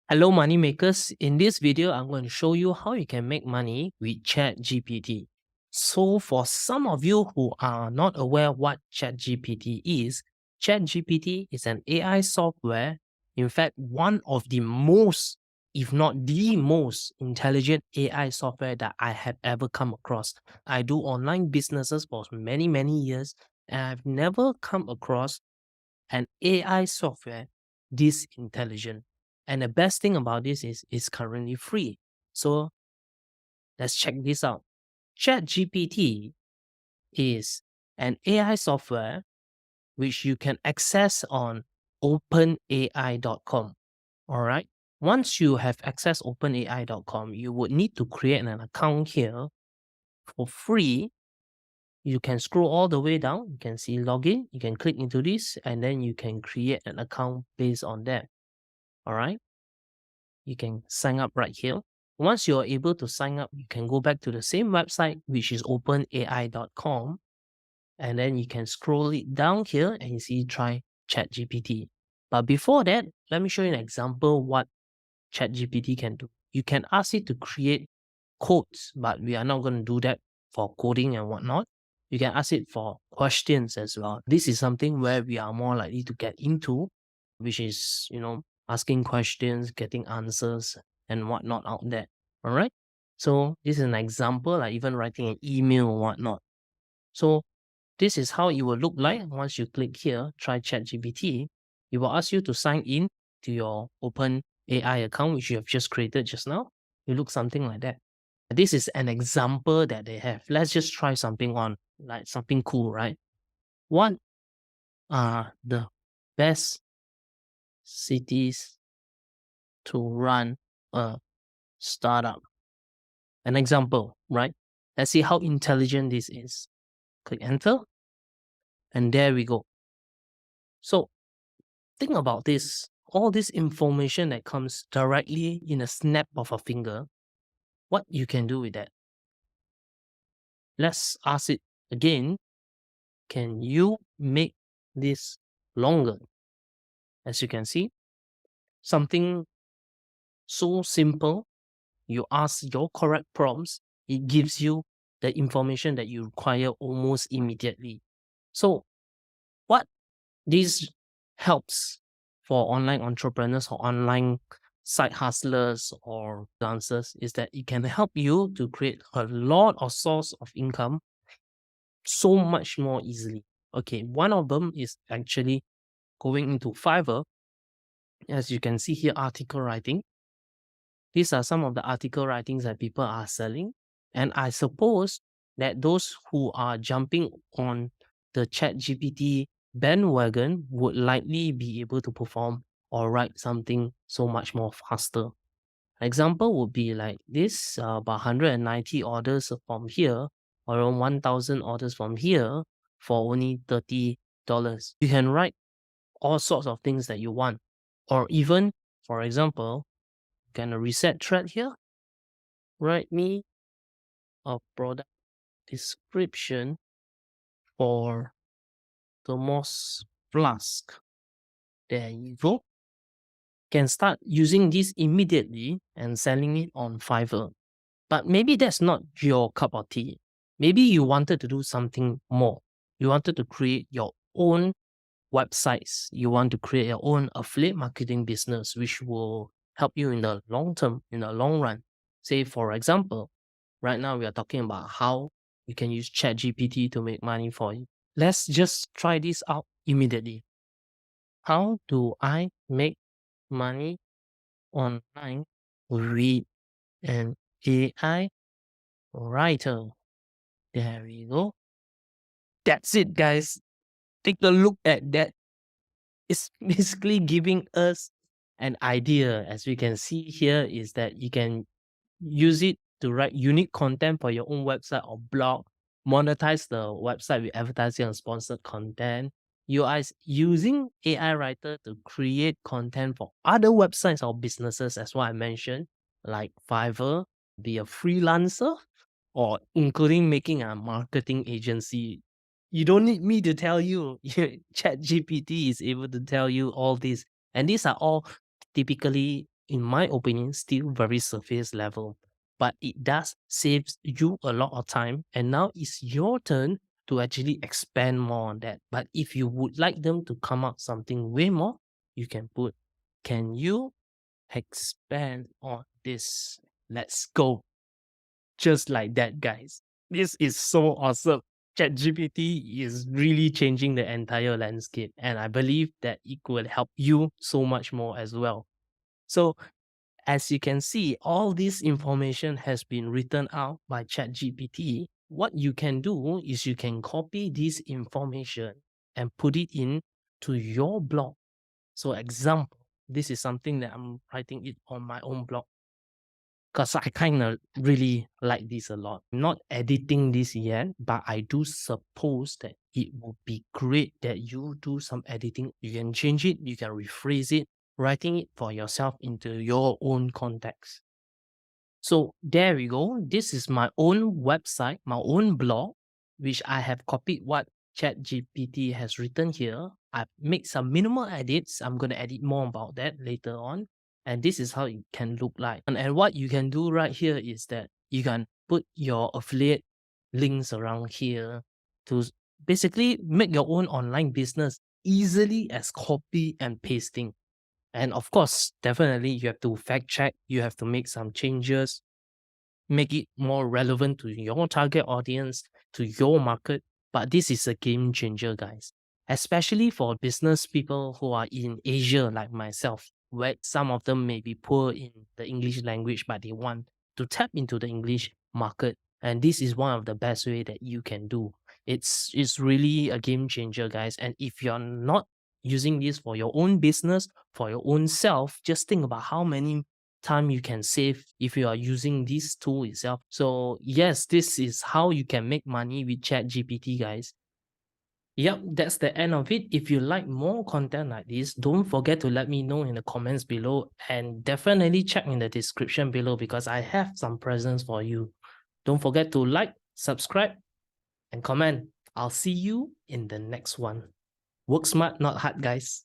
Hello, money makers. In this video, I'm going to show you how you can make money with ChatGPT. So, for some of you who are not aware what ChatGPT is an AI software. In fact, one of the most, if not the most intelligent AI software that I have ever come across. I do online businesses for many, many years, and I've never come across an AI software this intelligent. And the best thing about this is it's currently free. So let's check this out. ChatGPT is an AI software which you can access on openai.com. All right. Once you have access openai.com, you would need to create an account here for free. You can scroll all the way down. You can see login. You can click into this and then you can create an account based on that. All right. You can sign up right here. Once you're able to sign up, you can go back to the same website, which is openai.com. And then you can scroll it down here and you see try ChatGPT. But before that, let me show you an example what ChatGPT can do. You can ask it to create codes, but we are not going to do that for coding and whatnot. You can ask it for questions as well. This is something where we are more likely to get into, which is, asking questions, getting answers, and whatnot out there. All right. So this is an example, like even writing an email or whatnot. So this is how it will look like once you click here, try ChatGPT. It will ask you to sign in to your Open AI account, which you have just created just now. It looks something like that. This is an example that they have. Let's just try something on, like something cool, right? What are the best cities to run a startup? An example, right? Let's see how intelligent this is. Click enter, and there we go. So think about this. All this information that comes directly in a snap of a finger, what you can do with that. Let's ask it again. Can you make this longer? As you can see, something so simple. You ask your correct prompts, it gives you the information that you require almost immediately. So, what this helps for online entrepreneurs or online side hustlers or dancers is that it can help you to create a lot of source of income so much more easily. Okay, one of them is actually going into Fiverr. As you can see here, article writing. These are some of the article writings that people are selling. And I suppose that those who are jumping on the ChatGPT bandwagon would likely be able to perform or write something so much more faster. Example would be like this, about 190 orders from here, or around 1,000 orders from here for only $30. You can write all sorts of things that you want. Or even, for example, can a reset thread here? Write me a product description for thermos flask. There you go. Can start using this immediately and selling it on Fiverr. But maybe that's not your cup of tea. Maybe you wanted to do something more. You wanted to create your own websites. You want to create your own affiliate marketing business, which will help you in the long term, in the long run. Say, for example, right now we are talking about how you can use ChatGPT to make money for you. Let's just try this out immediately. How do I make money online with an AI writer? There we go. That's it, guys. Take a look at that. It's basically giving us an idea. As we can see here, is that you can use it to write unique content for your own website or blog, monetize the website with advertising and sponsored content. You are using AI writer to create content for other websites or businesses, as what I mentioned, like Fiverr, be a freelancer, or including making a marketing agency. You don't need me to tell you. ChatGPT is able to tell you all this. And these are all typically in my opinion, still very surface level, but it does save you a lot of time. And now it's your turn to actually expand more on that. But if you would like them to come up something way more, you can put, can you expand on this? Let's go. Just like that, guys. This is so awesome. ChatGPT is really changing the entire landscape, and I believe that it will help you so much more as well. So, as you can see, all this information has been written out by ChatGPT. What you can do is you can copy this information and put it in to your blog. So, example, this is something that I'm writing it on my own blog because I kind of really like this a lot. I'm not editing this yet, but I do suppose that it would be great that you do some editing. You can change it, you can rephrase it, writing it for yourself into your own context. So there we go. This is my own website, my own blog, which I have copied what ChatGPT has written here. I've made some minimal edits. I'm going to edit more about that later on. And this is how it can look like. And what you can do right here is that you can put your affiliate links around here to basically make your own online business easily as copy and pasting. And of course, definitely you have to fact check, you have to make some changes, make it more relevant to your target audience, to your market. But this is a game changer, guys, especially for business people who are in Asia, like myself, where some of them may be poor in the English language, but they want to tap into the English market. And this is one of the best way that you can do. It's really a game changer, guys. And if you're not using this for your own business, for your own self, just think about how many time you can save if you are using this tool itself. So yes, this is how you can make money with ChatGPT, guys. Yep, that's the end of it. If you like more content like this, don't forget to let me know in the comments below, and definitely check in the description below because I have some presents for you. Don't forget to like, subscribe, and comment. I'll see you in the next one. Work smart, not hard, guys.